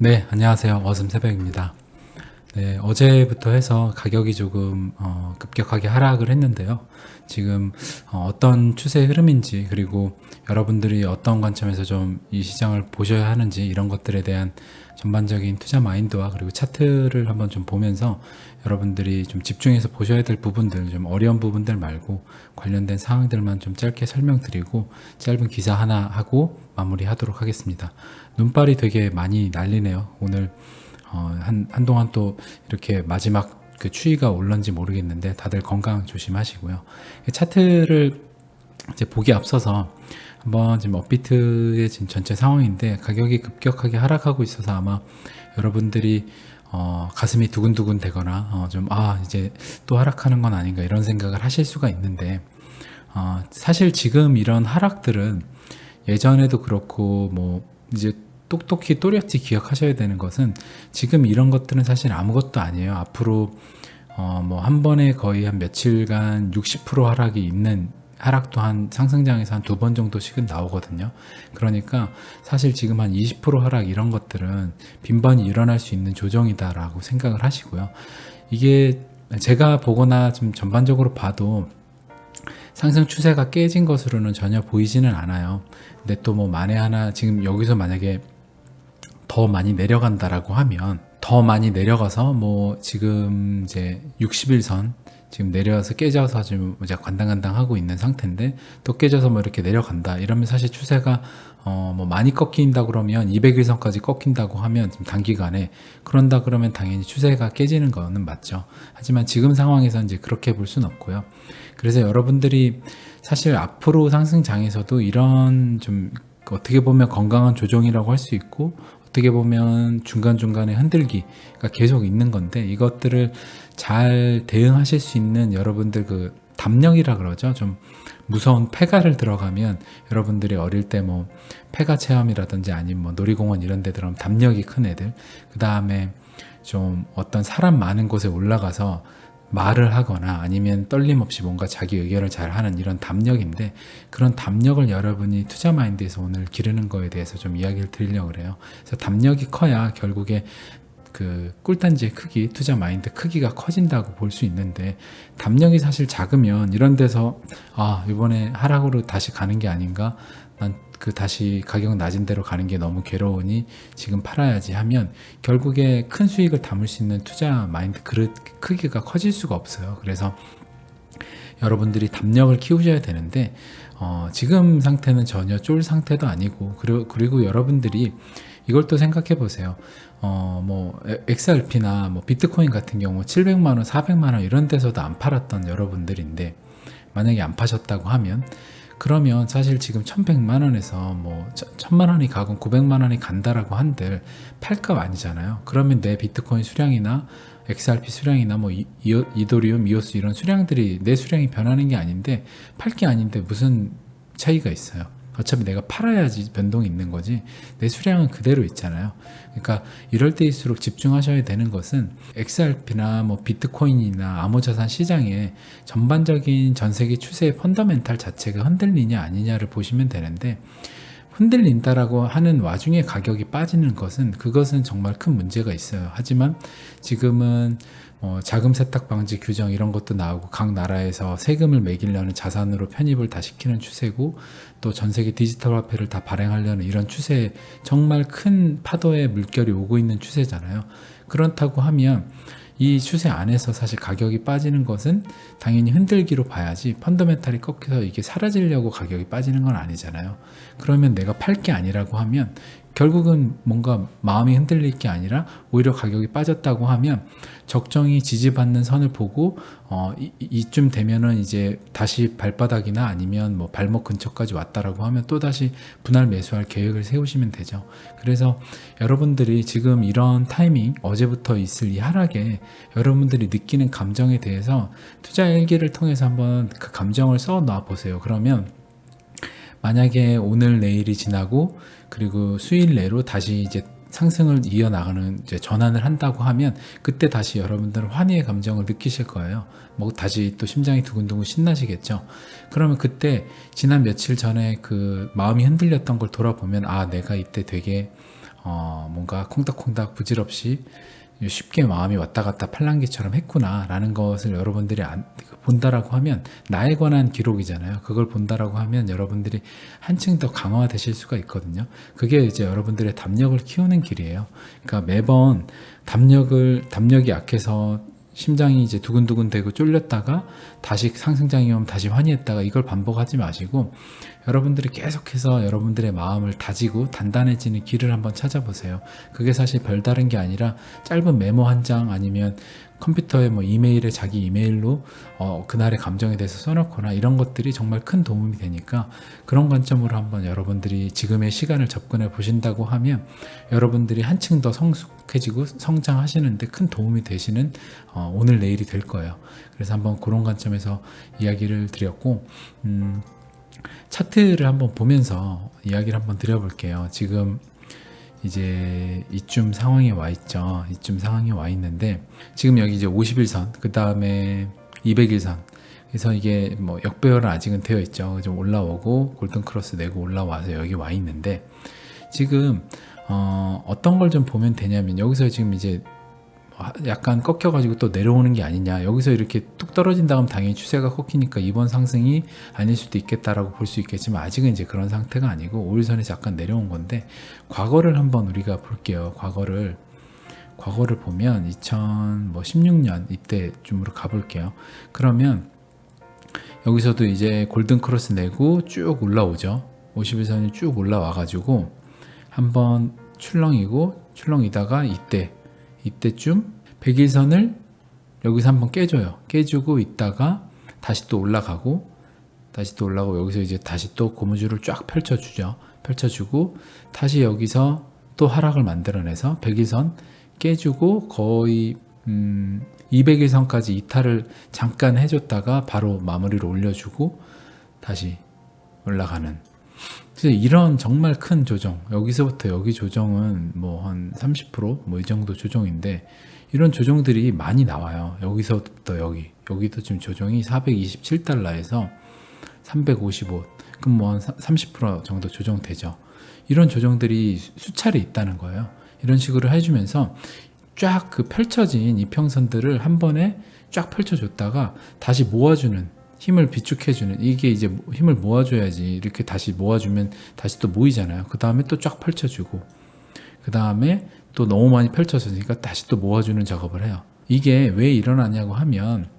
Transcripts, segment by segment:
네, 안녕하세요. 어슴새벽입니다. 네, 어제부터 해서 가격이 조금 급격하게 하락을 했는데요. 지금 어떤 추세 흐름인지, 그리고 여러분들이 어떤 관점에서 좀 이 시장을 보셔야 하는지, 이런 것들에 대한 전반적인 투자 마인드와 그리고 차트를 한번 좀 보면서 여러분들이 좀 집중해서 보셔야 될 부분들, 좀 어려운 부분들 말고 관련된 사항들만 좀 짧게 설명드리고 짧은 기사 하나 하고 마무리하도록 하겠습니다. 눈발이 되게 많이 날리네요. 오늘 한동안 또 이렇게 마지막 그 추위가 올런지 모르겠는데 다들 건강 조심하시고요. 차트를 이제 보기 앞서서 한번 지금 업비트의 지금 전체 상황인데, 가격이 급격하게 하락하고 있어서 아마 여러분들이 가슴이 두근두근 되거나 이제 또 하락하는 건 아닌가 이런 생각을 하실 수가 있는데, 사실 지금 이런 하락들은 예전에도 그렇고 뭐 이제 똑똑히 또렷이 기억하셔야 되는 것은, 지금 이런 것들은 사실 아무것도 아니에요. 앞으로 뭐 한 번에 거의 한 며칠간 60% 하락이 있는, 하락도 한 상승장에서 한 두 번 정도씩은 나오거든요. 그러니까 사실 지금 한 20% 하락 이런 것들은 빈번히 일어날 수 있는 조정이다라고 생각을 하시고요. 이게 제가 보거나 좀 전반적으로 봐도 상승 추세가 깨진 것으로는 전혀 보이지는 않아요. 근데 또 뭐 만에 하나 지금 여기서 만약에 더 많이 내려간다라고 하면, 더 많이 내려가서 뭐 지금 이제 60일선 지금 내려서 깨져서 지금 이제 간당간당 하고 있는 상태인데, 또 깨져서 뭐 이렇게 내려간다 이러면 사실 추세가 뭐 많이 꺾인다 그러면 200일선까지 꺾인다고 하면 좀 단기간에, 그런다 그러면 당연히 추세가 깨지는 거는 맞죠. 하지만 지금 상황에서 이제 그렇게 볼 수는 없고요. 그래서 여러분들이 사실 앞으로 상승장에서도 이런 좀 어떻게 보면 건강한 조정이라고 할 수 있고, 어떻게 보면 중간중간에 흔들기가 계속 있는 건데, 이것들을 잘 대응하실 수 있는 여러분들 그 담력이라 그러죠. 좀 무서운 폐가를 들어가면, 여러분들이 어릴 때 뭐 폐가 체험이라든지 아니면 뭐 놀이공원 이런 데 들어가면 담력이 큰 애들, 그 다음에 좀 어떤 사람 많은 곳에 올라가서 말을 하거나 아니면 떨림 없이 뭔가 자기 의견을 잘 하는 이런 담력인데, 그런 담력을 여러분이 투자 마인드에서 오늘 기르는 거에 대해서 좀 이야기를 드리려고 그래요. 그래서 담력이 커야 결국에 그 꿀단지의 크기, 투자 마인드 크기가 커진다고 볼 수 있는데, 담력이 사실 작으면 이런 데서 이번에 하락으로 다시 가는 게 아닌가, 난 그 다시 가격 낮은 데로 가는 게 너무 괴로우니 지금 팔아야지 하면 결국에 큰 수익을 담을 수 있는 투자 마인드 그릇 크기가 커질 수가 없어요. 그래서 여러분들이 담력을 키우셔야 되는데, 지금 상태는 전혀 쫄 상태도 아니고, 그리고 여러분들이 이걸 또 생각해 보세요. 뭐 XRP나 뭐 비트코인 같은 경우 700만 원, 400만 원 이런 데서도 안 팔았던 여러분들인데, 만약에 안 파셨다고 하면, 그러면 사실 지금 1100만 원에서 뭐 1000만 원이 가건 900만 원이 간다라고 한들 팔값 아니잖아요. 그러면 내 비트코인 수량이나 XRP 수량이나 뭐 이더리움, 이오스 이런 수량들이 내 수량이 변하는 게 아닌데, 팔 게 아닌데 무슨 차이가 있어요. 어차피 내가 팔아야지 변동이 있는 거지, 내 수량은 그대로 있잖아요. 그러니까 이럴 때일수록 집중하셔야 되는 것은 XRP나 뭐 비트코인이나 암호자산 시장의 전반적인 전 세계 추세의 펀더멘탈 자체가 흔들리냐 아니냐를 보시면 되는데, 흔들린다라고 하는 와중에 가격이 빠지는 것은, 그것은 정말 큰 문제가 있어요. 하지만 지금은 자금 세탁 방지 규정 이런 것도 나오고, 각 나라에서 세금을 매기려는 자산으로 편입을 다 시키는 추세고, 또 전 세계 디지털 화폐를 다 발행하려는 이런 추세에 정말 큰 파도의 물결이 오고 있는 추세잖아요. 그렇다고 하면 이 추세 안에서 사실 가격이 빠지는 것은 당연히 흔들기로 봐야지, 펀더멘탈이 꺾여서 이게 사라지려고 가격이 빠지는 건 아니잖아요. 그러면 내가 팔 게 아니라고 하면 결국은 뭔가 마음이 흔들릴 게 아니라 오히려 가격이 빠졌다고 하면 적정히 지지받는 선을 보고 이쯤 되면은 이제 다시 발바닥이나 아니면 뭐 발목 근처까지 왔다라고 하면 또 다시 분할 매수할 계획을 세우시면 되죠. 그래서 여러분들이 지금 이런 타이밍, 어제부터 있을 이 하락에 여러분들이 느끼는 감정에 대해서 투자 일기를 통해서 한번 그 감정을 써 놔 보세요. 그러면 만약에 오늘 내일이 지나고 그리고 수일 내로 다시 이제 상승을 이어나가는 이제 전환을 한다고 하면, 그때 다시 여러분들은 환희의 감정을 느끼실 거예요. 뭐 다시 또 심장이 두근두근 신나시겠죠. 그러면 그때 지난 며칠 전에 그 마음이 흔들렸던 걸 돌아보면, 내가 이때 되게 뭔가 콩닥콩닥 부질없이 쉽게 마음이 왔다 갔다 팔랑귀처럼 했구나 라는 것을 여러분들이 본다라고 하면, 나에 관한 기록이잖아요. 그걸 본다라고 하면 여러분들이 한층 더 강화되실 수가 있거든요. 그게 이제 여러분들의 담력을 키우는 길이에요. 그러니까 매번 담력이 약해서 심장이 이제 두근두근 되고 쫄렸다가 다시 상승장이 오면 다시 환희했다가, 이걸 반복하지 마시고 여러분들이 계속해서 여러분들의 마음을 다지고 단단해지는 길을 한번 찾아보세요. 그게 사실 별다른 게 아니라 짧은 메모 한 장, 아니면 컴퓨터에 뭐 이메일에 자기 이메일로 그날의 감정에 대해서 써놓거나, 이런 것들이 정말 큰 도움이 되니까, 그런 관점으로 한번 여러분들이 지금의 시간을 접근해 보신다고 하면 여러분들이 한층 더 성숙해지고 성장하시는데 큰 도움이 되시는 오늘 내일이 될 거예요. 그래서 한번 그런 관점에서 이야기를 드렸고, 차트를 한번 보면서 이야기를 한번 드려볼게요. 지금 이제 이쯤 상황에 와 있죠. 이쯤 상황에 와 있는데, 지금 여기 이제 50일선, 그 다음에 200일선, 그래서 이게 뭐 역배열은 아직은 되어 있죠. 좀 올라오고 골든 크로스 내고 올라와서 여기 와 있는데, 지금 어떤 걸 좀 보면 되냐면, 여기서 지금 이제 약간 꺾여가지고 또 내려오는 게 아니냐, 여기서 이렇게 뚝 떨어진다 하면 당연히 추세가 꺾이니까 이번 상승이 아닐 수도 있겠다라고 볼 수 있겠지만, 아직은 이제 그런 상태가 아니고 5일선에서 약간 내려온 건데, 과거를 한번 우리가 볼게요. 과거를 보면 2016년 이때쯤으로 가볼게요. 그러면 여기서도 이제 골든 크로스 내고 쭉 올라오죠. 51선이 쭉 올라와가지고 한번 출렁이다가 이때쯤 100일선을 여기서 한번 깨줘요. 깨주고 있다가 다시 또 올라가고 여기서 이제 다시 또 고무줄을 쫙 펼쳐주고 다시 여기서 또 하락을 만들어내서 100일선 깨주고 거의 200일선까지 이탈을 잠깐 해줬다가 바로 마무리를 올려주고 다시 올라가는, 이런 정말 큰 조정, 여기서부터 여기 조정은 뭐 한 30% 뭐 이 정도 조정인데, 이런 조정들이 많이 나와요. 여기서부터 여기도 지금 조정이 427달러에서 355, 그럼 뭐 한 30% 정도 조정되죠. 이런 조정들이 수차례 있다는 거예요. 이런 식으로 해주면서 쫙 그 펼쳐진 이평선들을 한 번에 쫙 펼쳐줬다가 다시 모아주는, 힘을 비축해주는, 이게 이제 힘을 모아줘야지, 이렇게 다시 모아주면 다시 또 모이잖아요. 그 다음에 또 쫙 펼쳐주고, 그 다음에 또 너무 많이 펼쳐졌으니까 다시 또 모아주는 작업을 해요. 이게 왜 일어나냐고 하면,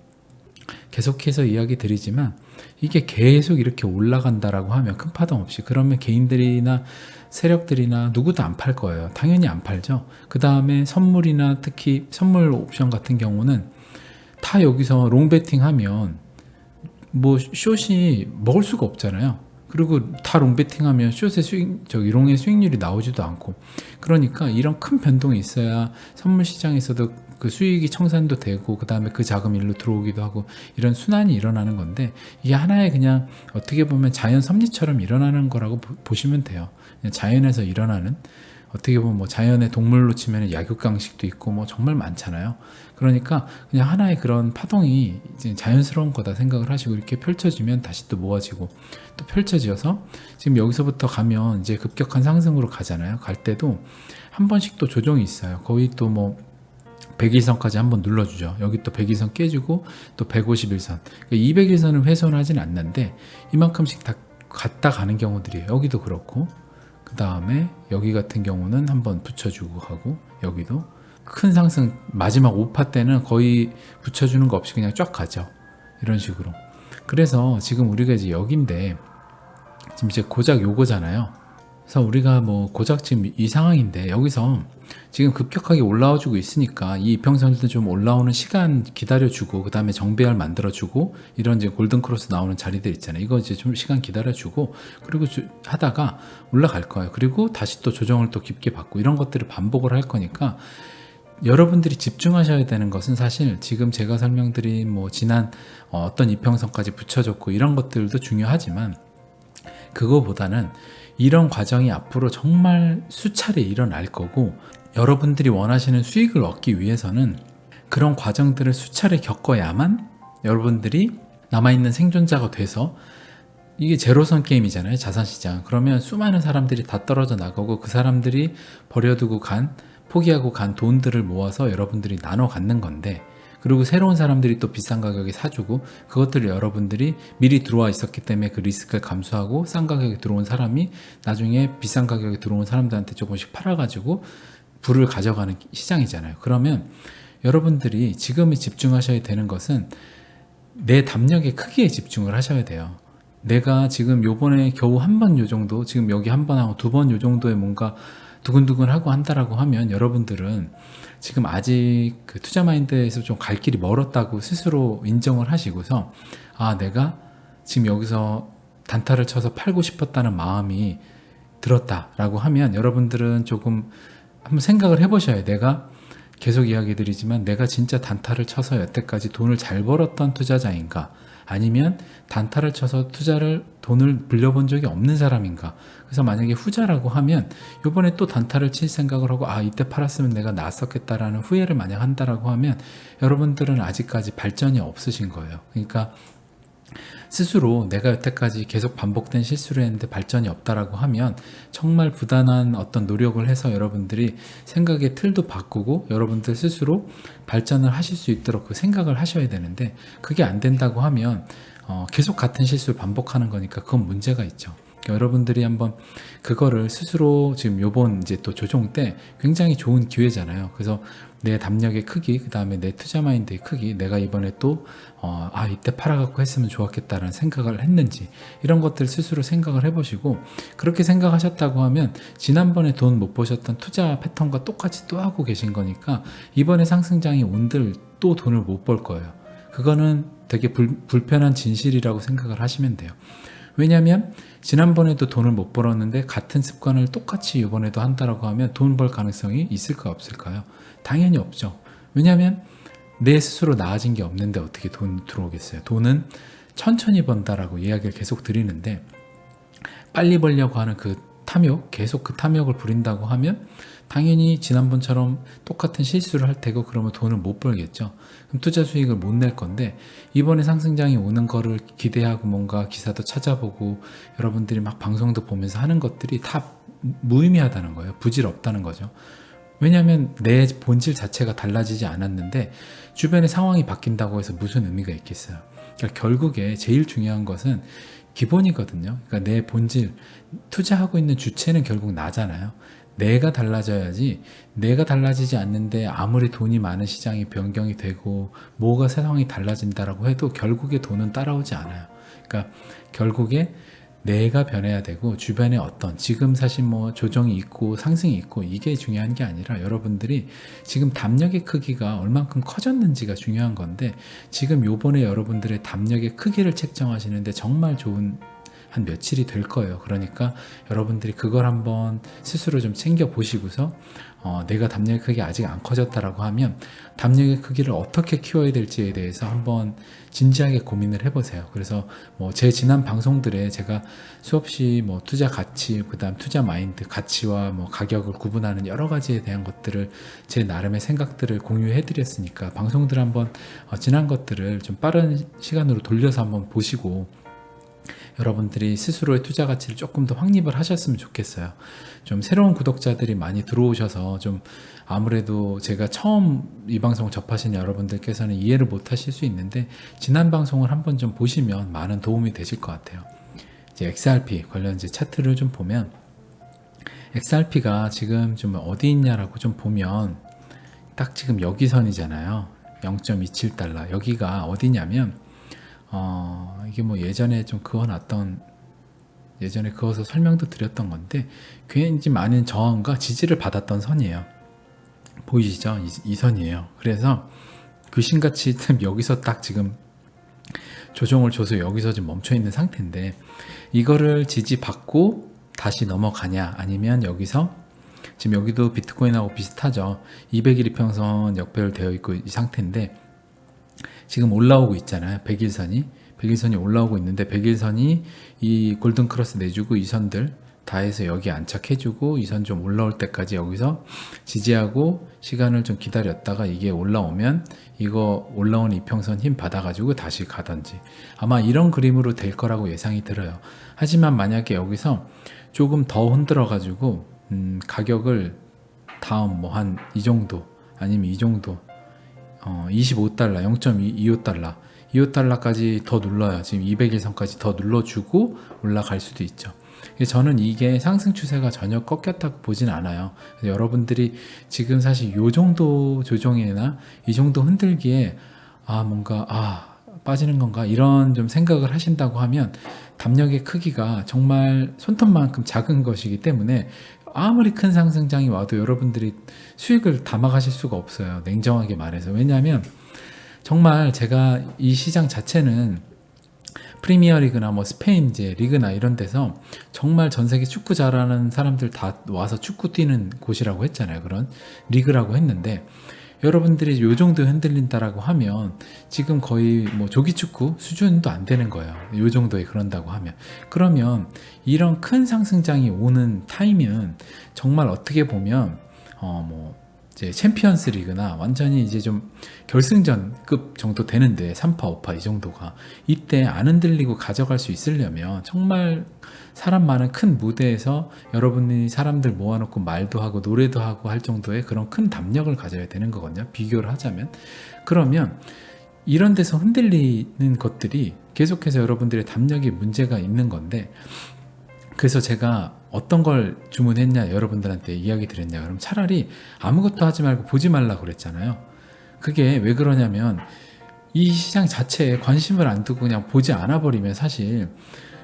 계속해서 이야기 드리지만, 이게 계속 이렇게 올라간다라고 하면 큰 파동 없이, 그러면 개인들이나 세력들이나 누구도 안 팔 거예요. 당연히 안 팔죠. 그 다음에 선물이나 특히 선물 옵션 같은 경우는 다 여기서 롱베팅 하면 뭐 숏이 먹을 수가 없잖아요. 그리고 다 롱베팅하면 숏의 롱의 수익률이 나오지도 않고, 그러니까 이런 큰 변동이 있어야 선물 시장에서도 그 수익이 청산도 되고, 그 다음에 그 자금 일로 들어오기도 하고, 이런 순환이 일어나는 건데, 이게 하나의 그냥 어떻게 보면 자연 섭리처럼 일어나는 거라고 보시면 돼요. 그냥 자연에서 일어나는, 어떻게 보면 뭐 자연의 동물로 치면 약육강식도 있고 뭐 정말 많잖아요. 그러니까 그냥 하나의 그런 파동이 이제 자연스러운 거다 생각을 하시고, 이렇게 펼쳐지면 다시 또 모아지고 또 펼쳐져서, 지금 여기서부터 가면 이제 급격한 상승으로 가잖아요. 갈 때도 한 번씩 또 조정이 있어요. 거의 또 뭐 100일선까지 한번 눌러주죠. 여기 또 100일선 깨주고 또 151선, 그러니까 200일선을 훼손하진 않는데 이만큼씩 다 갔다 가는 경우들이에요. 여기도 그렇고, 그 다음에 여기 같은 경우는 한번 붙여주고 하고, 여기도 큰 상승 마지막 5파 때는 거의 붙여주는 거 없이 그냥 쫙 가죠. 이런 식으로. 그래서 지금 우리가 이제 여기인데, 지금 이제 고작 요거잖아요. 그래서 우리가 뭐 고작 지금 이 상황인데, 여기서 지금 급격하게 올라와주고 있으니까 이 이평선도 좀 올라오는 시간 기다려주고, 그 다음에 정배열 만들어주고, 이런 이제 골든크로스 나오는 자리들 있잖아요. 이거 이제 좀 시간 기다려주고, 그리고 하다가 올라갈 거예요. 그리고 다시 또 조정을 또 깊게 받고, 이런 것들을 반복을 할 거니까, 여러분들이 집중하셔야 되는 것은 사실 지금 제가 설명드린 뭐 지난 어떤 이평선까지 붙여줬고 이런 것들도 중요하지만, 그거보다는 이런 과정이 앞으로 정말 수차례 일어날 거고, 여러분들이 원하시는 수익을 얻기 위해서는 그런 과정들을 수차례 겪어야만 여러분들이 남아있는 생존자가 돼서 이게 제로섬 게임이잖아요, 자산시장. 그러면 수많은 사람들이 다 떨어져 나가고 그 사람들이 버려두고 포기하고 간 돈들을 모아서 여러분들이 나눠 갖는 건데, 그리고 새로운 사람들이 또 비싼 가격에 사주고, 그것들을 여러분들이 미리 들어와 있었기 때문에 그 리스크를 감수하고 싼 가격에 들어온 사람이 나중에 비싼 가격에 들어온 사람들한테 조금씩 팔아가지고 부를 가져가는 시장이잖아요. 그러면 여러분들이 지금에 집중하셔야 되는 것은 내 담력의 크기에 집중을 하셔야 돼요. 내가 지금 요번에 겨우 한 번 요 정도, 지금 여기 한 번 하고 두 번 요 정도에 뭔가 두근두근 하고 한다라고 하면, 여러분들은 지금 아직 그 투자 마인드에서 좀 갈 길이 멀었다고 스스로 인정을 하시고서, 아, 내가 지금 여기서 단타를 쳐서 팔고 싶었다는 마음이 들었다라고 하면, 여러분들은 조금 한번 생각을 해보셔요. 내가 계속 이야기 드리지만, 내가 진짜 단타를 쳐서 여태까지 돈을 잘 벌었던 투자자인가, 아니면 단타를 쳐서 돈을 불려본 적이 없는 사람인가. 그래서 만약에 후자라고 하면, 요번에 또 단타를 칠 생각을 하고, 아, 이때 팔았으면 내가 나았었겠다라는 후회를 만약 한다라고 하면, 여러분들은 아직까지 발전이 없으신 거예요. 그러니까 스스로 내가 여태까지 계속 반복된 실수를 했는데 발전이 없다라고 하면, 정말 부단한 어떤 노력을 해서 여러분들이 생각의 틀도 바꾸고 여러분들 스스로 발전을 하실 수 있도록 그 생각을 하셔야 되는데, 그게 안 된다고 하면 계속 같은 실수를 반복하는 거니까 그건 문제가 있죠. 그러니까 여러분들이 한번 그거를 스스로, 지금 요번 이제 또 조정 때 굉장히 좋은 기회잖아요. 그래서 내 담력의 크기, 그 다음에 내 투자 마인드의 크기, 내가 이번에 또 이때 팔아갖고 했으면 좋았겠다라는 생각을 했는지, 이런 것들 스스로 생각을 해보시고, 그렇게 생각하셨다고 하면 지난번에 돈 못 버셨던 투자 패턴과 똑같이 또 하고 계신 거니까 이번에 상승장이 온들 또 돈을 못 벌 거예요. 그거는 되게 불편한 진실이라고 생각을 하시면 돼요. 왜냐하면 지난번에도 돈을 못 벌었는데 같은 습관을 똑같이 이번에도 한다라고 하면 돈 벌 가능성이 있을까 없을까요? 당연히 없죠. 왜냐하면 내 스스로 나아진 게 없는데 어떻게 돈 들어오겠어요? 돈은 천천히 번다라고 이야기를 계속 드리는데, 빨리 벌려고 하는 그 탐욕, 계속 그 탐욕을 부린다고 하면 당연히 지난번처럼 똑같은 실수를 할 테고, 그러면 돈을 못 벌겠죠. 그럼 투자 수익을 못 낼 건데, 이번에 상승장이 오는 거를 기대하고 뭔가 기사도 찾아보고 여러분들이 막 방송도 보면서 하는 것들이 다 무의미하다는 거예요. 부질없다는 거죠. 왜냐하면 내 본질 자체가 달라지지 않았는데 주변의 상황이 바뀐다고 해서 무슨 의미가 있겠어요. 그러니까 결국에 제일 중요한 것은 기본이거든요. 그러니까 내 본질, 투자하고 있는 주체는 결국 나잖아요. 내가 달라져야지. 내가 달라지지 않는데 아무리 돈이 많은 시장이 변경이 되고 뭐가 세상이 달라진다라고 해도 결국에 돈은 따라오지 않아요. 그러니까 결국에 내가 변해야 되고, 주변에 어떤 지금 사실 뭐 조정이 있고 상승이 있고 이게 중요한 게 아니라, 여러분들이 지금 담력의 크기가 얼만큼 커졌는지가 중요한 건데, 지금 요번에 여러분들의 담력의 크기를 책정하시는데 정말 좋은 한 며칠이 될 거예요. 그러니까 여러분들이 그걸 한번 스스로 좀 챙겨 보시고서, 내가 담력의 크기가 아직 안 커졌다라고 하면 담력의 크기를 어떻게 키워야 될지에 대해서 한번 진지하게 고민을 해보세요. 그래서 뭐 제 지난 방송들에 제가 수없이 뭐 투자 가치, 그다음 투자 마인드, 가치와 뭐 가격을 구분하는 여러 가지에 대한 것들을, 제 나름의 생각들을 공유해 드렸으니까, 방송들 한번 지난 것들을 좀 빠른 시간으로 돌려서 한번 보시고 여러분들이 스스로의 투자 가치를 조금 더 확립을 하셨으면 좋겠어요. 좀 새로운 구독자들이 많이 들어오셔서 좀 아무래도 제가 처음 이 방송을 접하신 여러분들께서는 이해를 못 하실 수 있는데, 지난 방송을 한번 좀 보시면 많은 도움이 되실 것 같아요. 이제 XRP 관련 이제 차트를 좀 보면, XRP가 지금 좀 어디 있냐라고 좀 보면 딱 지금 여기 선이잖아요. 0.27달러. 여기가 어디냐면 이게 뭐 예전에 좀 그어놨던, 예전에 그어서 설명도 드렸던 건데, 굉장히 많은 저항과 지지를 받았던 선이에요. 보이시죠? 이 선이에요. 그래서 귀신같이 여기서 딱 지금 조정을 줘서 여기서 지금 멈춰 있는 상태인데, 이거를 지지받고 다시 넘어가냐, 아니면 여기서 지금 여기도 비트코인하고 비슷하죠. 200일 이평선 역배열되어 있고 이 상태인데, 지금 올라오고 있잖아요. 100일선이 올라오고 있는데, 100일선이 이 골든 크로스 내주고 이 선들, 다 해서 여기 안착해주고 이 선 좀 올라올 때까지 여기서 지지하고 시간을 좀 기다렸다가 이게 올라오면 이거 올라온 이평선 힘 받아가지고 다시 가든지 아마 이런 그림으로 될 거라고 예상이 들어요. 하지만 만약에 여기서 조금 더 흔들어가지고 가격을 다음 뭐 한 이 정도 아니면 이 정도 25달러 0.25달러 25달러까지 더 눌러요. 지금 200일선까지 더 눌러주고 올라갈 수도 있죠. 저는 이게 상승 추세가 전혀 꺾였다고 보진 않아요. 여러분들이 지금 사실 요 정도 조정이나 이 정도 흔들기에 뭔가 빠지는 건가 이런 좀 생각을 하신다고 하면 담력의 크기가 정말 손톱만큼 작은 것이기 때문에 아무리 큰 상승장이 와도 여러분들이 수익을 담아가실 수가 없어요. 냉정하게 말해서. 왜냐하면 정말 제가 이 시장 자체는 프리미어 리그나 뭐 스페인 이제 리그나 이런 데서 정말 전 세계 축구 잘하는 사람들 다 와서 축구 뛰는 곳이라고 했잖아요. 그런 리그라고 했는데 여러분들이 요 정도 흔들린다라고 하면 지금 거의 뭐 조기 축구 수준도 안 되는 거예요. 요 정도에 그런다고 하면. 그러면 이런 큰 상승장이 오는 타임은 정말 어떻게 보면 이제 챔피언스 리그나 완전히 이제 좀 결승전급 정도 되는데 3파, 5파 이 정도가 이때 안 흔들리고 가져갈 수 있으려면 정말 사람 많은 큰 무대에서 여러분이 사람들 모아놓고 말도 하고 노래도 하고 할 정도의 그런 큰 담력을 가져야 되는 거거든요. 비교를 하자면. 그러면 이런 데서 흔들리는 것들이 계속해서 여러분들의 담력에 문제가 있는 건데 그래서 제가 어떤 걸 주문했냐 여러분들한테 이야기 드렸냐 그럼 차라리 아무것도 하지 말고 보지 말라고 그랬잖아요. 그게 왜 그러냐면 이 시장 자체에 관심을 안 두고 그냥 보지 않아 버리면 사실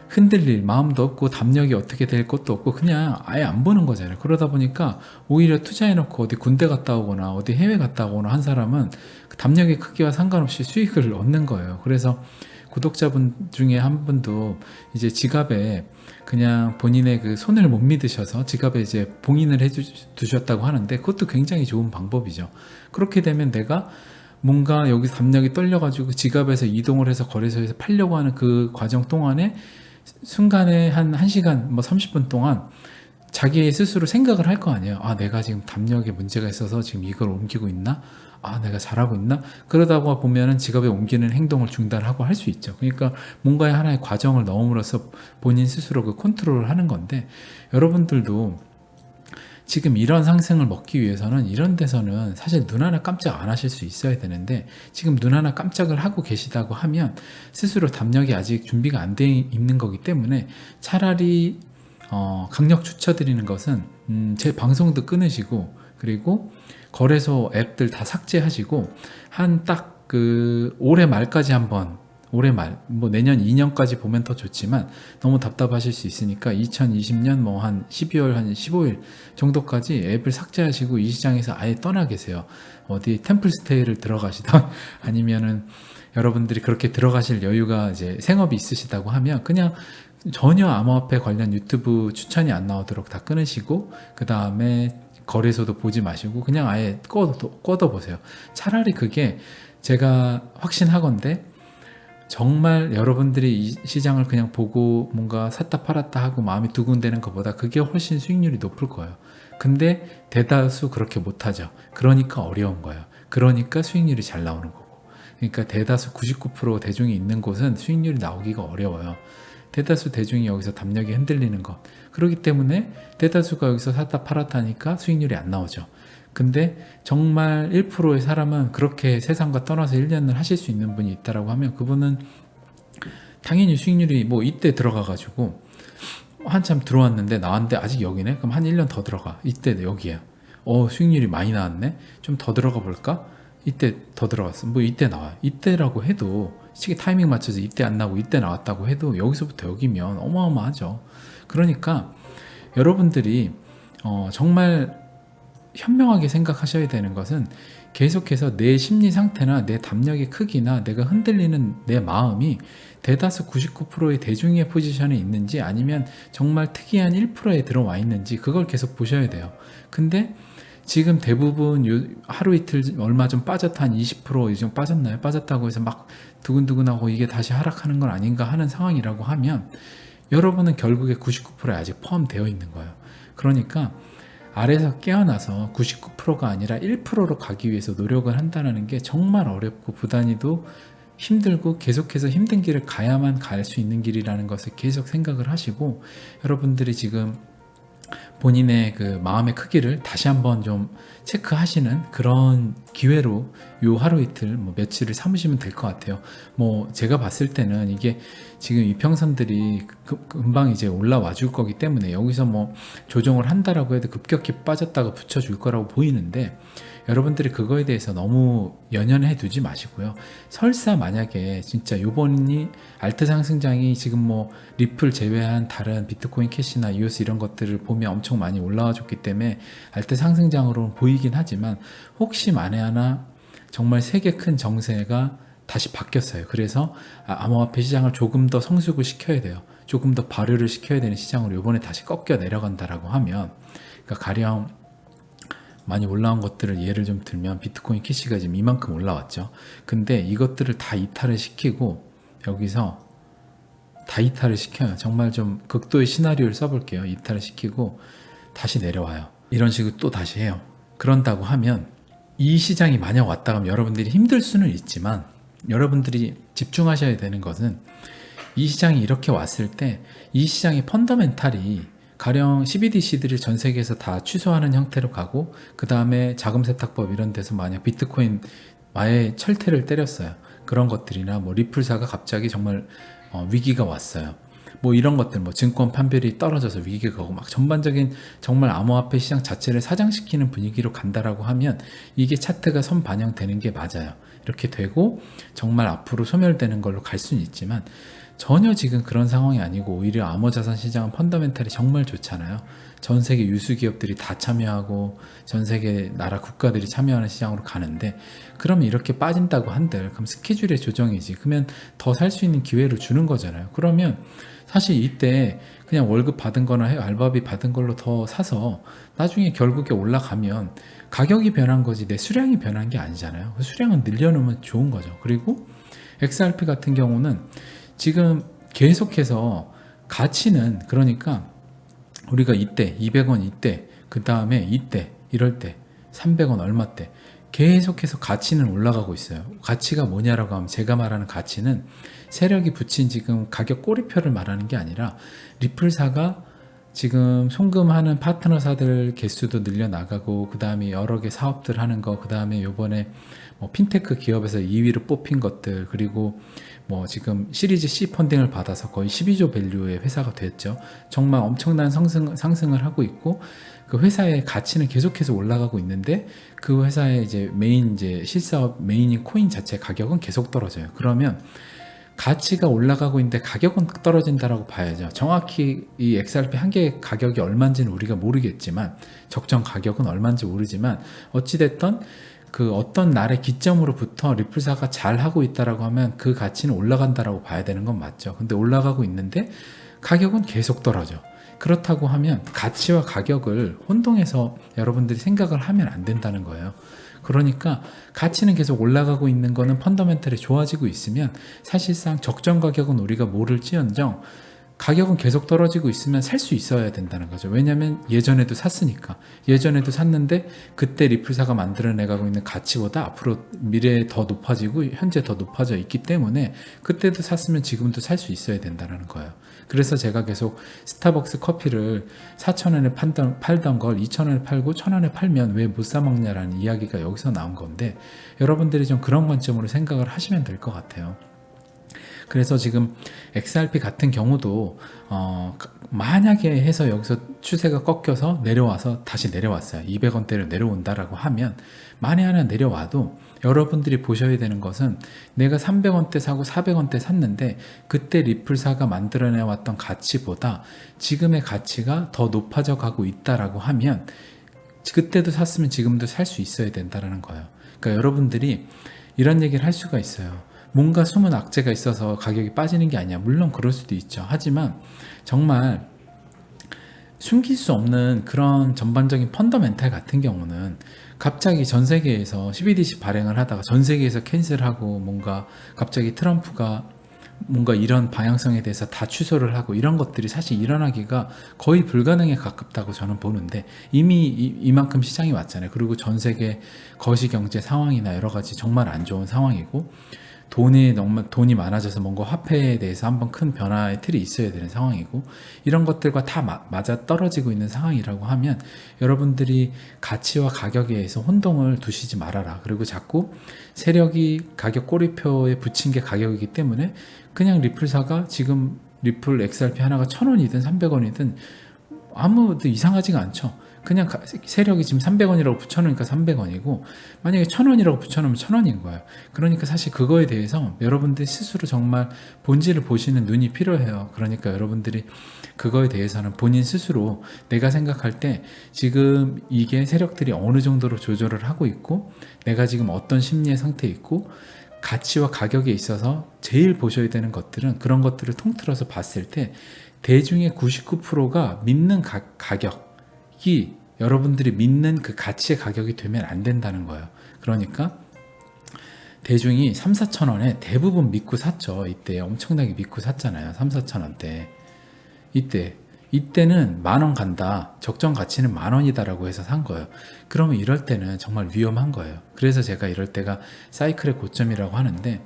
흔들릴 마음도 없고 담력이 어떻게 될 것도 없고 그냥 아예 안 보는 거잖아요. 그러다 보니까 오히려 투자해놓고 어디 군대 갔다 오거나 어디 해외 갔다 오거나 한 사람은 그 담력의 크기와 상관없이 수익을 얻는 거예요. 그래서 구독자분 중에 한 분도 이제 지갑에 그냥 본인의 그 손을 못 믿으셔서 지갑에 이제 봉인을 두셨다고 하는데 그것도 굉장히 좋은 방법이죠. 그렇게 되면 내가 뭔가 여기 담력이 떨려가지고 지갑에서 이동을 해서 거래소에서 팔려고 하는 그 과정 동안에 순간에 한 1시간 뭐 30분 동안 자기 스스로 생각을 할 거 아니에요. 내가 지금 담력에 문제가 있어서 지금 이걸 옮기고 있나? 내가 잘하고 있나? 그러다가 보면은 지갑에 옮기는 행동을 중단하고 할 수 있죠. 그러니까 뭔가의 하나의 과정을 넣음으로써 본인 스스로 그 컨트롤을 하는 건데 여러분들도 지금 이런 상승을 먹기 위해서는 이런 데서는 사실 눈 하나 깜짝 안 하실 수 있어야 되는데 지금 눈 하나 깜짝을 하고 계시다고 하면 스스로 담력이 아직 준비가 안 돼 있는 거기 때문에 차라리 강력 추천드리는 것은 제 방송도 끊으시고 그리고 거래소 앱들 다 삭제하시고 한 딱 그 올해 말까지 한번 올해 말 뭐 내년 2년까지 보면 더 좋지만 너무 답답하실 수 있으니까 2020년 뭐 한 12월 한 15일 정도까지 앱을 삭제하시고 이 시장에서 아예 떠나 계세요. 어디 템플스테이를 들어가시던 아니면은 여러분들이 그렇게 들어가실 여유가 이제 생업이 있으시다고 하면 그냥 전혀 암호화폐 관련 유튜브 추천이 안 나오도록 다 끊으시고 그 다음에 거래소도 보지 마시고 그냥 아예 꺼둬 보세요. 차라리 그게 제가 확신하건대 정말 여러분들이 이 시장을 그냥 보고 뭔가 샀다 팔았다 하고 마음이 두근대는 것보다 그게 훨씬 수익률이 높을 거예요. 근데 대다수 그렇게 못하죠. 그러니까 어려운 거예요. 그러니까 수익률이 잘 나오는 거고. 그러니까 대다수 99% 대중이 있는 곳은 수익률이 나오기가 어려워요. 대다수 대중이 여기서 담력이 흔들리는 것. 그렇기 때문에 대다수가 여기서 샀다 팔았다 하니까 수익률이 안 나오죠. 근데 정말 1%의 사람은 그렇게 세상과 떠나서 1년을 하실 수 있는 분이 있다라고 하면 그분은 당연히 수익률이 뭐 이때 들어가가지고 한참 들어왔는데 나왔는데 아직 여기네? 그럼 한 1년 더 들어가. 이때 여기에요. 수익률이 많이 나왔네? 좀 더 들어가 볼까? 이때 더 들어갔어. 뭐 이때 나와요. 이때라고 해도 시계 타이밍 맞춰서 이때 안 나오고 이때 나왔다고 해도 여기서부터 여기면 어마어마하죠. 그러니까 여러분들이 정말 현명하게 생각하셔야 되는 것은 계속해서 내 심리 상태나 내 담력의 크기나 내가 흔들리는 내 마음이 대다수 99%의 대중의 포지션에 있는지 아니면 정말 특이한 1%에 들어와 있는지 그걸 계속 보셔야 돼요. 근데 지금 대부분 하루 이틀 얼마 좀 빠졌다 한 20% 이정 빠졌나요? 빠졌다고 해서 막 두근두근하고 이게 다시 하락하는 건 아닌가 하는 상황이라고 하면 여러분은 결국에 99%에 아직 포함되어 있는 거예요. 그러니까 아래에서 깨어나서 99%가 아니라 1%로 가기 위해서 노력을 한다는 게 정말 어렵고 부단히도 힘들고 계속해서 힘든 길을 가야만 갈 수 있는 길이라는 것을 계속 생각을 하시고, 여러분들이 지금 본인의 그 마음의 크기를 다시 한번 좀 체크하시는 그런 기회로 요 하루 이틀 뭐 며칠을 삼으시면 될 것 같아요. 뭐 제가 봤을 때는 이게 지금 이평선들이 금방 이제 올라와 줄 거기 때문에 여기서 뭐 조정을 한다라고 해도 급격히 빠졌다가 붙여줄 거라고 보이는데, 여러분들이 그거에 대해서 너무 연연해 두지 마시고요. 설사 만약에 진짜 요번이 알트 상승장이 지금 뭐 리플 제외한 다른 비트코인 캐시나 이오스 이런 것들을 보면 엄청 많이 올라와 줬기 때문에 알트 상승장으로 보이긴 하지만, 혹시 만에 하나 정말 세계 큰 정세가 다시 바뀌었어요. 그래서 암호화폐 시장을 조금 더 성숙을 시켜야 돼요. 조금 더 발효를 시켜야 되는 시장으로 요번에 다시 꺾여 내려간다라고 하면, 그러니까 가령 많이 올라온 것들을 예를 좀 들면 비트코인 캐시가 지금 이만큼 올라왔죠. 근데 이것들을 다 이탈을 시키고, 여기서 다 이탈을 시켜요. 정말 좀 극도의 시나리오를 써볼게요. 이탈을 시키고 다시 내려와요. 이런 식으로 또 다시 해요. 그런다고 하면 이 시장이 만약 왔다 가면 여러분들이 힘들 수는 있지만, 여러분들이 집중하셔야 되는 것은 이 시장이 이렇게 왔을 때 이 시장의 펀더멘탈이 가령 CBDC들이 전 세계에서 다 취소하는 형태로 가고, 그 다음에 자금 세탁법 이런 데서 만약 비트코인 아예 철퇴를 때렸어요. 그런 것들이나 뭐 리플사가 갑자기 정말 위기가 왔어요. 뭐 이런 것들, 뭐 증권 판별이 떨어져서 위기가 오고 막 전반적인 정말 암호화폐 시장 자체를 사장시키는 분위기로 간다라고 하면 이게 차트가 선 반영되는 게 맞아요. 이렇게 되고 정말 앞으로 소멸되는 걸로 갈 수는 있지만, 전혀 지금 그런 상황이 아니고 오히려 암호자산 시장은 펀더멘탈이 정말 좋잖아요. 전 세계 유수 기업들이 다 참여하고 전 세계 나라 국가들이 참여하는 시장으로 가는데, 그러면 이렇게 빠진다고 한들 그럼 스케줄의 조정이지. 그러면 더 살 수 있는 기회를 주는 거잖아요. 그러면 사실 이때 그냥 월급 받은 거나 알바비 받은 걸로 더 사서 나중에 결국에 올라가면 가격이 변한 거지 내 수량이 변한 게 아니잖아요. 그 수량은 늘려놓으면 좋은 거죠. 그리고 XRP 같은 경우는 지금 계속해서 가치는, 그러니까 우리가 이때 200원 이때, 그 다음에 이때 이럴 때 300원 얼마 때 계속해서 가치는 올라가고 있어요. 가치가 뭐냐라고 하면, 제가 말하는 가치는 세력이 붙인 지금 가격 꼬리표를 말하는 게 아니라, 리플사가 지금 송금하는 파트너사들 개수도 늘려나가고, 그 다음에 여러 개 사업들 하는 거, 그 다음에 요번에 뭐 핀테크 기업에서 2위로 뽑힌 것들, 그리고 뭐 지금 시리즈 C 펀딩을 받아서 거의 12조 밸류의 회사가 됐죠. 정말 엄청난 상승을 하고 있고, 그 회사의 가치는 계속해서 올라가고 있는데, 그 회사의 이제 메인 이제 실사업 메인인 코인 자체 가격은 계속 떨어져요. 그러면 가치가 올라가고 있는데 가격은 떨어진다라고 봐야죠. 정확히 이 XRP 한 개의 가격이 얼마인지는 우리가 모르겠지만, 적정 가격은 얼마인지 모르지만, 어찌됐든 그 어떤 날의 기점으로부터 리플사가 잘 하고 있다라고 하면 그 가치는 올라간다라고 봐야 되는 건 맞죠. 근데 올라가고 있는데 가격은 계속 떨어져. 그렇다고 하면 가치와 가격을 혼동해서 여러분들이 생각을 하면 안 된다는 거예요. 그러니까 가치는 계속 올라가고 있는 거는 펀더멘털이 좋아지고 있으면, 사실상 적정 가격은 우리가 모를지언정 가격은 계속 떨어지고 있으면 살 수 있어야 된다는 거죠. 왜냐하면 예전에도 샀으니까. 예전에도 샀는데 그때 리플사가 만들어내가고 있는 가치보다 앞으로 미래에 더 높아지고 현재 더 높아져 있기 때문에, 그때도 샀으면 지금도 살 수 있어야 된다는 거예요. 그래서 제가 계속 스타벅스 커피를 4,000원에 팔던 걸 2,000원에 팔고 1,000원에 팔면 왜 못 사 먹냐라는 이야기가 여기서 나온 건데, 여러분들이 좀 그런 관점으로 생각을 하시면 될 것 같아요. 그래서 지금 XRP 같은 경우도 만약에 해서 여기서 추세가 꺾여서 내려와서 다시 내려왔어요. 200원대로 내려온다라고 하면, 만에 하나 내려와도 여러분들이 보셔야 되는 것은, 내가 300원대 사고 400원대 샀는데 그때 리플사가 만들어내왔던 가치보다 지금의 가치가 더 높아져 가고 있다라고 하면, 그때도 샀으면 지금도 살 수 있어야 된다는 거예요. 그러니까 여러분들이 이런 얘기를 할 수가 있어요. 뭔가 숨은 악재가 있어서 가격이 빠지는 게 아니야. 물론 그럴 수도 있죠. 하지만 정말 숨길 수 없는 그런 전반적인 펀더멘탈 같은 경우는, 갑자기 전 세계에서 CBDC 발행을 하다가 전 세계에서 캔슬하고, 뭔가 갑자기 트럼프가 뭔가 이런 방향성에 대해서 다 취소를 하고 이런 것들이 사실 일어나기가 거의 불가능에 가깝다고 저는 보는데, 이미 이만큼 시장이 왔잖아요. 그리고 전 세계 거시경제 상황이나 여러 가지 정말 안 좋은 상황이고, 돈이 많아져서 뭔가 화폐에 대해서 한번 큰 변화의 틀이 있어야 되는 상황이고, 이런 것들과 다 맞아 떨어지고 있는 상황이라고 하면 여러분들이 가치와 가격에 의해서 혼동을 두시지 말아라. 그리고 자꾸 세력이 가격 꼬리표에 붙인 게 가격이기 때문에 그냥 리플사가 지금 리플 XRP 하나가 1,000원이든 300원이든 아무도 이상하지가 않죠. 그냥 세력이 지금 300원이라고 붙여놓으니까 300원이고, 만약에 1,000원이라고 붙여놓으면 1,000원인 거예요. 그러니까 사실 그거에 대해서 여러분들이 스스로 정말 본질을 보시는 눈이 필요해요. 그러니까 여러분들이 그거에 대해서는 본인 스스로 내가 생각할 때 지금 이게 세력들이 어느 정도로 조절을 하고 있고, 내가 지금 어떤 심리의 상태에 있고, 가치와 가격에 있어서 제일 보셔야 되는 것들은 그런 것들을 통틀어서 봤을 때 대중의 99%가 믿는 가격이 여러분들이 믿는 그 가치의 가격이 되면 안 된다는 거예요. 그러니까 대중이 3, 4천 원에 대부분 믿고 샀죠. 이때 엄청나게 믿고 샀잖아요. 3, 4천 원대. 이때는 10,000원 간다, 적정 가치는 10,000원이다 라고 해서 산 거예요. 그러면 이럴 때는 정말 위험한 거예요. 그래서 제가 이럴 때가 사이클의 고점이라고 하는데,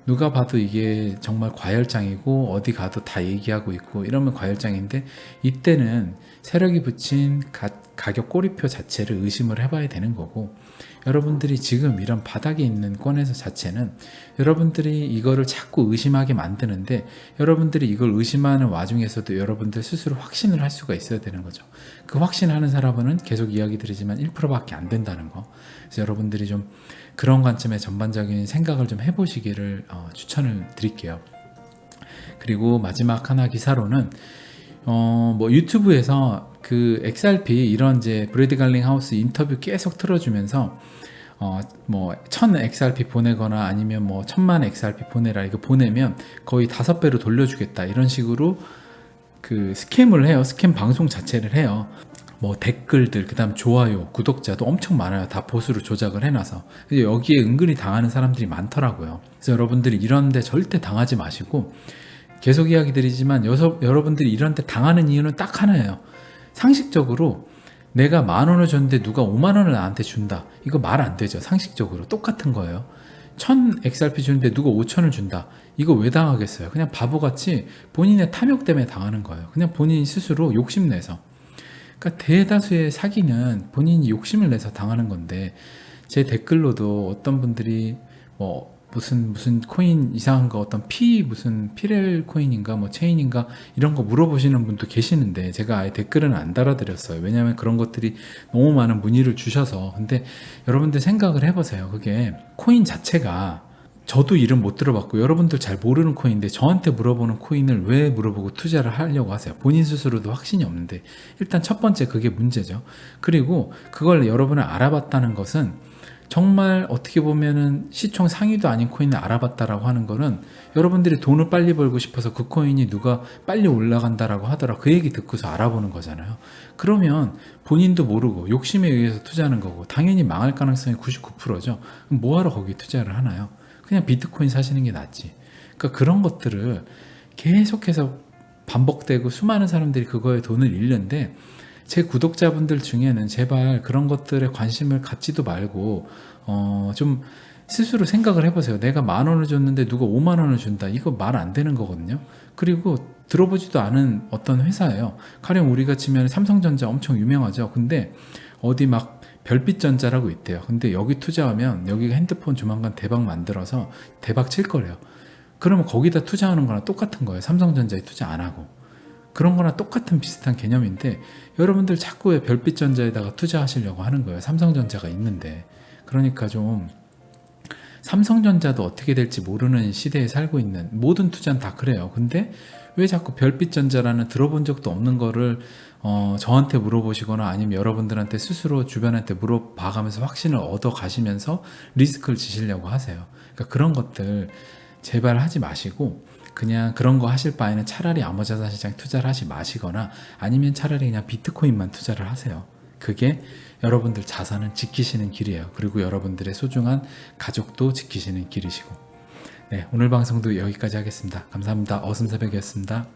누가 봐도 이게 정말 과열장이고 어디 가도 다 얘기하고 있고 이러면 과열장인데, 이때는 세력이 붙인 가격 꼬리표 자체를 의심을 해봐야 되는 거고, 여러분들이 지금 이런 바닥에 있는 권에서 자체는 여러분들이 이거를 자꾸 의심하게 만드는데, 여러분들이 이걸 의심하는 와중에서도 여러분들 스스로 확신을 할 수가 있어야 되는 거죠. 그 확신하는 사람은 계속 이야기 드리지만 1%밖에 안 된다는 거. 그래서 여러분들이 좀 그런 관점의 전반적인 생각을 좀 해보시기를 추천을 드릴게요. 그리고 마지막 하나 기사로는 뭐 유튜브에서 그 XRP 이런 이제 브래드 갈링하우스 인터뷰 계속 틀어주면서 뭐 1000 XRP 보내거나 아니면 뭐 1000만 XRP 보내라, 이거 보내면 거의 5배로 돌려주겠다, 이런 식으로 그 스캠을 해요. 스캠 방송 자체를 해요. 뭐 댓글들, 그 다음 좋아요, 구독자도 엄청 많아요. 다 보수로 조작을 해놔서. 여기에 은근히 당하는 사람들이 많더라고요. 그래서 여러분들이 이런데 절대 당하지 마시고, 계속 이야기 드리지만 여러분들이 이런데 당하는 이유는 딱 하나예요. 상식적으로 내가 10,000원을 줬는데 누가 50,000원을 나한테 준다, 이거 말 안 되죠. 상식적으로 똑같은 거예요. 1000 XRP 주는데 누가 5,000을 준다, 이거 왜 당하겠어요? 그냥 바보같이 본인의 탐욕 때문에 당하는 거예요. 그냥 본인 스스로 욕심내서. 그러니까 대다수의 사기는 본인이 욕심을 내서 당하는 건데, 제 댓글로도 어떤 분들이 뭐 무슨 코인 이상한 거, 어떤 무슨 피렐 코인인가 뭐 체인인가 이런 거 물어보시는 분도 계시는데, 제가 아예 댓글은 안 달아드렸어요. 왜냐하면 그런 것들이 너무 많은 문의를 주셔서. 근데 여러분들 생각을 해보세요. 그게 코인 자체가, 저도 이름 못 들어봤고 여러분들 잘 모르는 코인인데 저한테 물어보는 코인을 왜 물어보고 투자를 하려고 하세요? 본인 스스로도 확신이 없는데. 일단 첫 번째 그게 문제죠. 그리고 그걸 여러분을 알아봤다는 것은, 정말 어떻게 보면은 시총 상위도 아닌 코인을 알아봤다라고 하는 거는, 여러분들이 돈을 빨리 벌고 싶어서 그 코인이 누가 빨리 올라간다라고 하더라, 그 얘기 듣고서 알아보는 거잖아요. 그러면 본인도 모르고 욕심에 의해서 투자하는 거고, 당연히 망할 가능성이 99%죠. 그럼 뭐하러 거기 투자를 하나요? 그냥 비트코인 사시는 게 낫지. 그러니까 그런 것들을 계속해서 반복되고 수많은 사람들이 그거에 돈을 잃는데, 제 구독자분들 중에는 제발 그런 것들에 관심을 갖지도 말고 좀 스스로 생각을 해보세요. 내가 10,000원을 줬는데 누가 50,000원을 준다, 이거 말 안 되는 거거든요. 그리고 들어보지도 않은 어떤 회사예요. 가령 우리가 치면 삼성전자 엄청 유명하죠. 근데 어디 막 별빛전자라고 있대요. 근데 여기 투자하면 여기가 핸드폰 조만간 대박 만들어서 대박 칠 거래요. 그러면 거기다 투자하는 거랑 똑같은 거예요. 삼성전자에 투자 안 하고. 그런 거랑 똑같은 비슷한 개념인데, 여러분들 자꾸 왜 별빛전자에다가 투자하시려고 하는 거예요. 삼성전자가 있는데. 그러니까 좀, 삼성전자도 어떻게 될지 모르는 시대에 살고 있는, 모든 투자는 다 그래요. 근데 왜 자꾸 별빛전자라는 들어본 적도 없는 거를 저한테 물어보시거나 아니면 여러분들한테 스스로 주변한테 물어봐가면서 확신을 얻어 가시면서 리스크를 지시려고 하세요. 그러니까 그런 것들 제발 하지 마시고, 그냥 그런 거 하실 바에는 차라리 암호자산시장 투자를 하지 마시거나, 아니면 차라리 그냥 비트코인만 투자를 하세요. 그게 여러분들 자산을 지키시는 길이에요. 그리고 여러분들의 소중한 가족도 지키시는 길이시고. 네, 오늘 방송도 여기까지 하겠습니다. 감사합니다. 어슴새벽이었습니다.